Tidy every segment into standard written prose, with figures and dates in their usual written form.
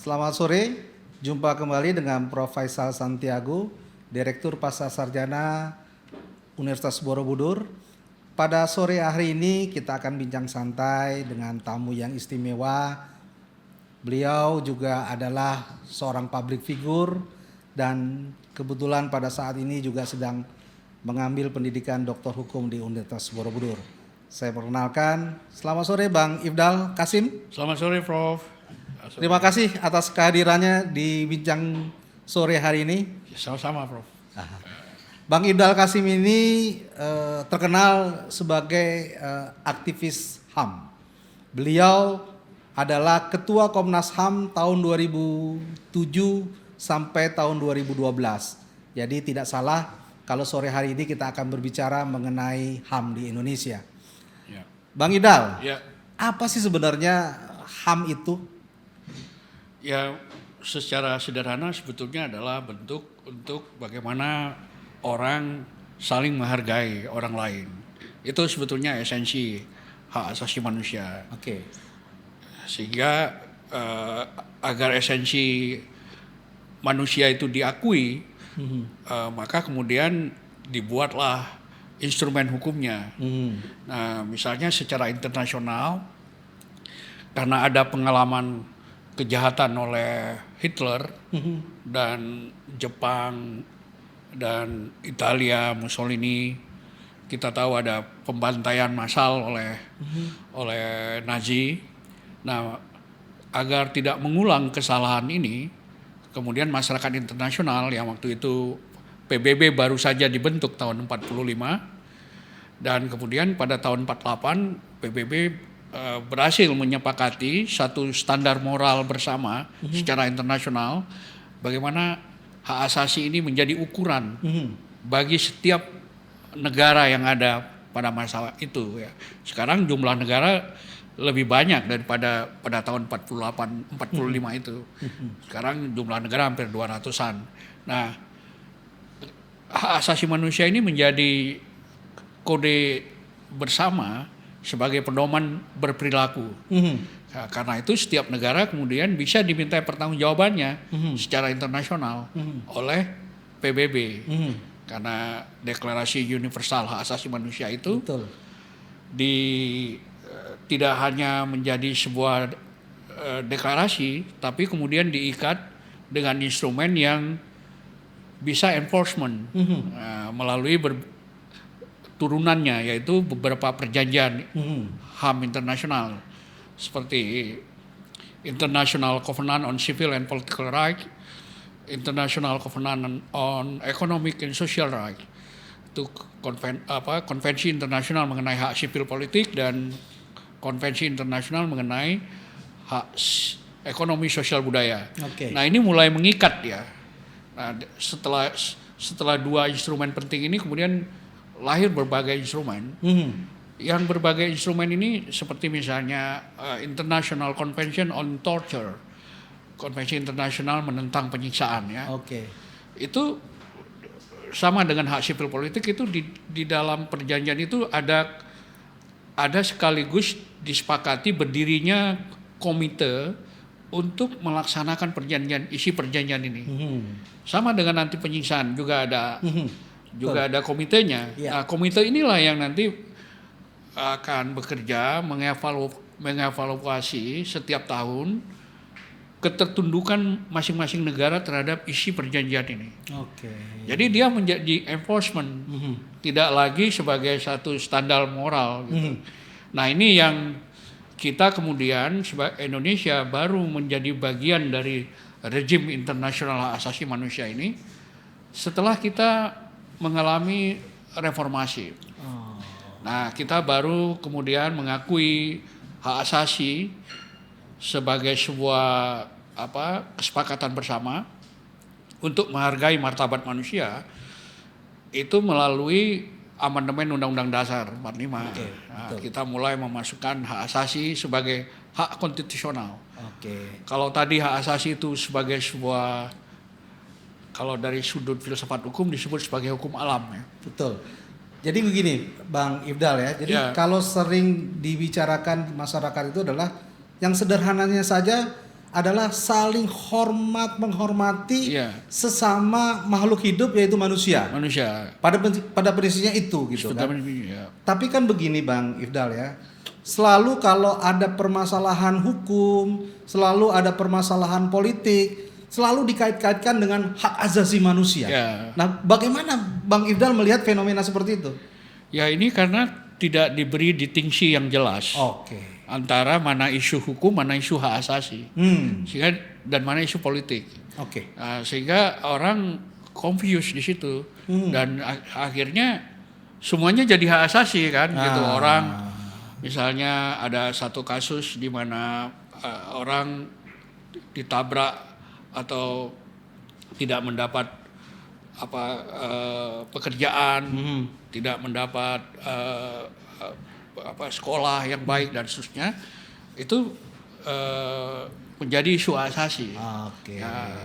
Selamat sore, jumpa kembali dengan Prof. Faisal Santiago, Direktur Pasca Sarjana Universitas Borobudur. Pada sore hari ini kita akan bincang santai dengan tamu yang istimewa. Beliau juga adalah seorang public figure dan kebetulan pada saat ini juga sedang mengambil pendidikan doktor hukum di Universitas Borobudur. Saya perkenalkan, selamat sore Bang Ifdal Kasim. Selamat sore Prof. Terima kasih atas kehadirannya di bincang sore hari ini. Sama-sama Prof. Bang Ifdal Kasim ini terkenal sebagai aktivis HAM. Beliau adalah Ketua Komnas HAM tahun 2007 sampai tahun 2012. Jadi tidak salah kalau sore hari ini kita akan berbicara mengenai HAM di Indonesia. Ya. Bang Ifdal, Ya. apa sih sebenarnya HAM itu? Ya, secara sederhana sebetulnya adalah bentuk untuk bagaimana orang saling menghargai orang lain. Itu sebetulnya esensi hak asasi manusia. Oke. Sehingga agar esensi manusia itu diakui, maka kemudian dibuatlah instrumen hukumnya. Nah, misalnya secara internasional, karena ada pengalaman kejahatan oleh Hitler dan Jepang dan Italia, Mussolini, kita tahu ada pembantaian massal oleh Nazi. Nah, agar tidak mengulang kesalahan ini, kemudian masyarakat internasional yang waktu itu PBB baru saja dibentuk tahun 45, dan kemudian pada tahun 48 PBB berhasil menyepakati satu standar moral bersama secara internasional bagaimana hak asasi ini menjadi ukuran bagi setiap negara yang ada pada masa itu. Ya. Sekarang jumlah negara lebih banyak daripada pada tahun 45 itu. Sekarang jumlah negara hampir 200-an. Nah, hak asasi manusia ini menjadi kode bersama sebagai pedoman berperilaku. Nah, karena itu setiap negara kemudian bisa diminta pertanggungjawabannya secara internasional oleh PBB. Karena Deklarasi Universal Hak Asasi Manusia itu Betul. Tidak hanya menjadi sebuah deklarasi, tapi kemudian diikat dengan instrumen yang bisa enforcement melalui turunannya, yaitu beberapa perjanjian HAM internasional seperti International Covenant on Civil and Political Rights, International Covenant on Economic and Social Rights, itu konvensi internasional mengenai hak sipil politik dan konvensi internasional mengenai hak ekonomi sosial budaya. Oke. Nah, ini mulai mengikat ya. Nah, setelah dua instrumen penting ini kemudian lahir berbagai instrumen. Yang berbagai instrumen ini seperti misalnya International Convention on Torture, konvensi internasional menentang penyiksaan ya. Oke. Itu sama dengan hak sipil politik, itu di dalam perjanjian itu ada sekaligus disepakati berdirinya komite untuk melaksanakan isi perjanjian ini. Sama dengan anti penyiksaan juga ada komitenya. Ya. Nah, komite inilah yang nanti akan bekerja mengevaluasi setiap tahun ketertundukan masing-masing negara terhadap isi perjanjian ini. Oke. Jadi dia menjadi enforcement, tidak lagi sebagai satu standar moral. Gitu. Nah, ini yang kita kemudian sebagai Indonesia baru menjadi bagian dari rejim internasional hak asasi manusia ini setelah kita mengalami reformasi. Nah, kita baru kemudian mengakui hak asasi sebagai sebuah kesepakatan bersama untuk menghargai martabat manusia itu melalui amandemen Undang-Undang Dasar 45. Oke, Nah, kita mulai memasukkan hak asasi sebagai hak konstitusional. Oke. Kalau tadi hak asasi itu sebagai sebuah, kalau dari sudut filsafat hukum disebut sebagai hukum alam ya. Betul. Jadi begini, Bang Ifdal ya. Jadi Ya. kalau sering dibicarakan masyarakat itu adalah yang sederhananya saja adalah saling menghormati Iya. sesama makhluk hidup yaitu manusia. Manusia. Pada prinsipnya itu gitu kan. Ya. Tapi kan begini Bang Ifdal ya. Selalu kalau ada permasalahan hukum, selalu ada permasalahan politik, selalu dikait-kaitkan dengan hak asasi manusia. Ya. Nah, bagaimana Bang Ifdal melihat fenomena seperti itu? Ya ini karena tidak diberi distingsi yang jelas Oke. antara mana isu hukum, mana isu hak asasi, sehingga dan mana isu politik. Oke. Sehingga orang confused di situ dan akhirnya semuanya jadi hak asasi kan, gitu. Orang misalnya ada satu kasus di mana orang ditabrak atau tidak mendapat pekerjaan, tidak mendapat sekolah yang baik dan seterusnya, itu menjadi isu hak asasi. Oke. Ya,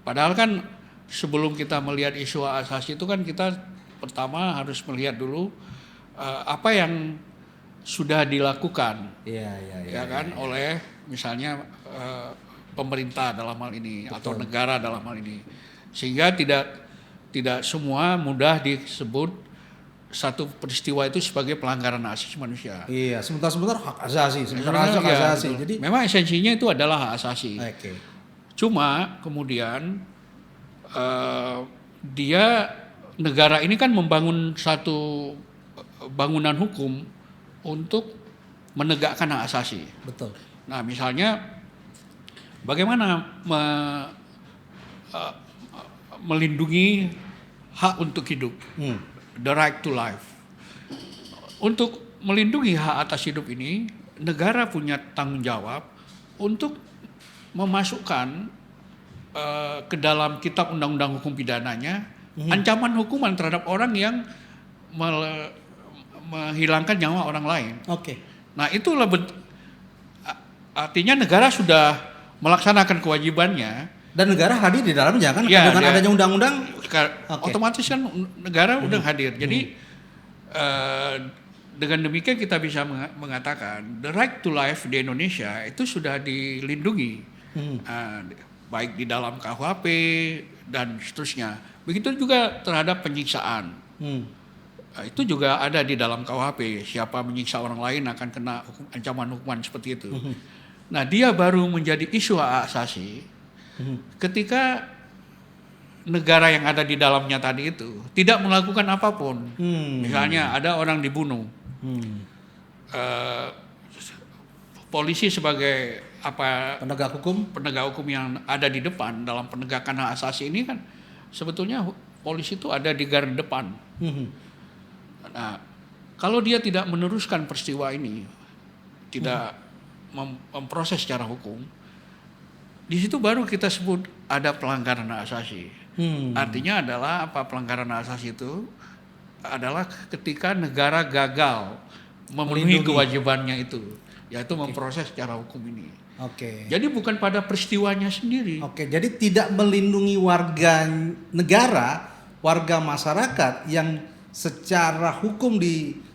padahal kan sebelum kita melihat isu hak asasi itu kan kita pertama harus melihat dulu apa yang sudah dilakukan, ya kan, oleh misalnya pemerintah dalam hal ini. Betul. Atau negara dalam hal ini, sehingga tidak semua mudah disebut satu peristiwa itu sebagai pelanggaran hak asasi manusia. Iya, sebentar hak asasi, hak asasi. Betul. Jadi memang esensinya itu adalah hak asasi. Oke. Cuma kemudian negara ini kan membangun satu bangunan hukum untuk menegakkan hak asasi. Betul. Nah, misalnya bagaimana melindungi hak untuk hidup, the right to life. Untuk melindungi hak atas hidup ini, negara punya tanggung jawab untuk memasukkan ke dalam kitab undang-undang hukum pidananya ancaman hukuman terhadap orang yang menghilangkan nyawa orang lain. Oke. Nah, itulah artinya negara sudah melaksanakan kewajibannya. Dan negara hadir di dalamnya kan, Ya, dengan adanya undang-undang. Otomatis kan negara udah hadir. Jadi dengan demikian kita bisa mengatakan the right to life di Indonesia itu sudah dilindungi, baik di dalam KUHP dan seterusnya. Begitu juga terhadap penyiksaan. Itu juga ada di dalam KUHP. Siapa menyiksa orang lain akan kena ancaman hukuman seperti itu. Nah, dia baru menjadi isu hak asasi ketika negara yang ada di dalamnya tadi itu tidak melakukan apapun. Misalnya ada orang dibunuh, polisi sebagai penegak hukum yang ada di depan dalam penegakan hak asasi ini kan sebetulnya polisi itu ada di garda depan. Nah, kalau dia tidak meneruskan peristiwa ini, tidak memproses secara hukum, di situ baru kita sebut ada pelanggaran hak asasi. Artinya adalah pelanggaran hak asasi itu adalah ketika negara gagal memenuhi kewajibannya itu, yaitu memproses secara hukum ini. Jadi bukan pada peristiwanya sendiri. Jadi tidak melindungi warga negara, warga masyarakat yang secara hukum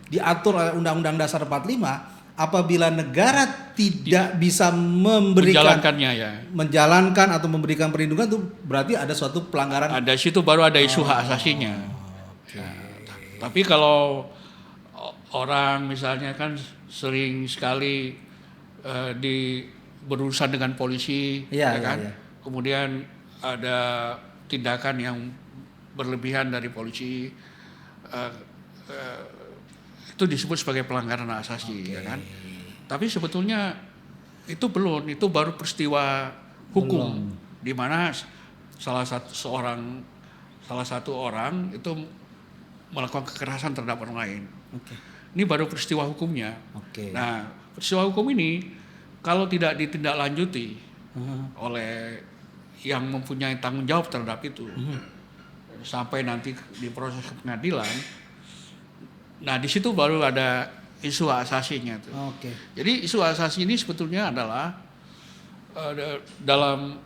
diatur oleh Undang-Undang Dasar 45. Apabila negara tidak bisa menjalankan atau memberikan perlindungan, itu berarti ada suatu pelanggaran. Ada situ baru ada isu hak asasinya. Tapi kalau orang misalnya kan sering sekali berurusan dengan polisi, kan? Kemudian ada tindakan yang berlebihan dari polisi. Itu disebut sebagai pelanggaran hak asasi, ya kan? Tapi sebetulnya itu baru peristiwa hukum di mana salah satu orang itu melakukan kekerasan terhadap orang lain. Ini baru peristiwa hukumnya. Nah, peristiwa hukum ini kalau tidak ditindaklanjuti oleh yang mempunyai tanggung jawab terhadap itu sampai nanti diproses ke pengadilan. Nah, di situ baru ada isu hak asasinya tuh. Jadi isu hak asasi ini sebetulnya adalah dalam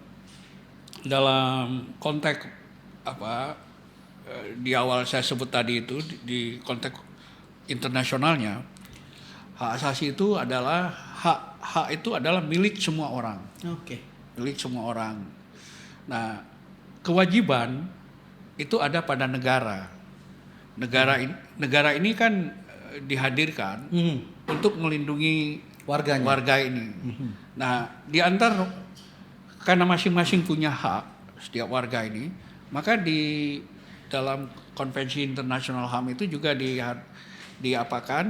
konteks di awal saya sebut tadi itu, di konteks internasionalnya, hak asasi itu adalah hak itu adalah milik semua orang. Oke. Milik semua orang. Nah, kewajiban itu ada pada negara. Negara ini kan dihadirkan untuk melindungi Warganya. warga ini. Nah, karena masing-masing punya hak setiap warga ini, maka di dalam Konvensi Internasional HAM itu juga diwajibkan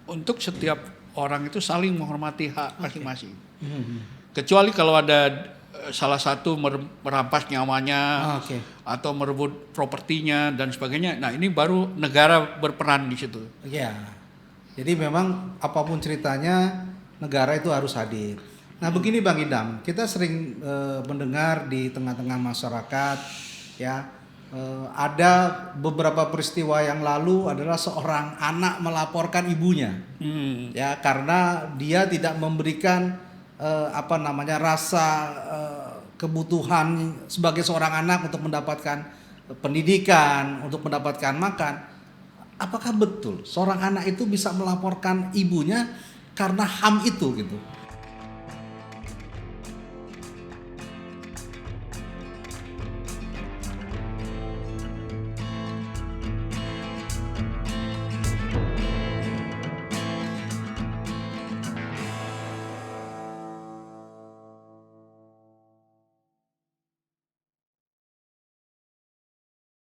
untuk setiap orang itu saling menghormati hak masing-masing. Kecuali kalau ada salah satu merampas nyawanya atau merebut propertinya dan sebagainya. Nah, ini baru negara berperan di situ. Ya. Jadi memang apapun ceritanya negara itu harus hadir. Nah, begini Bang Idam, kita sering mendengar di tengah-tengah masyarakat ya, ada beberapa peristiwa yang lalu adalah seorang anak melaporkan ibunya. Ya, karena dia tidak memberikan rasa kebutuhan sebagai seorang anak untuk mendapatkan pendidikan, untuk mendapatkan makan. Apakah betul seorang anak itu bisa melaporkan ibunya karena HAM itu gitu?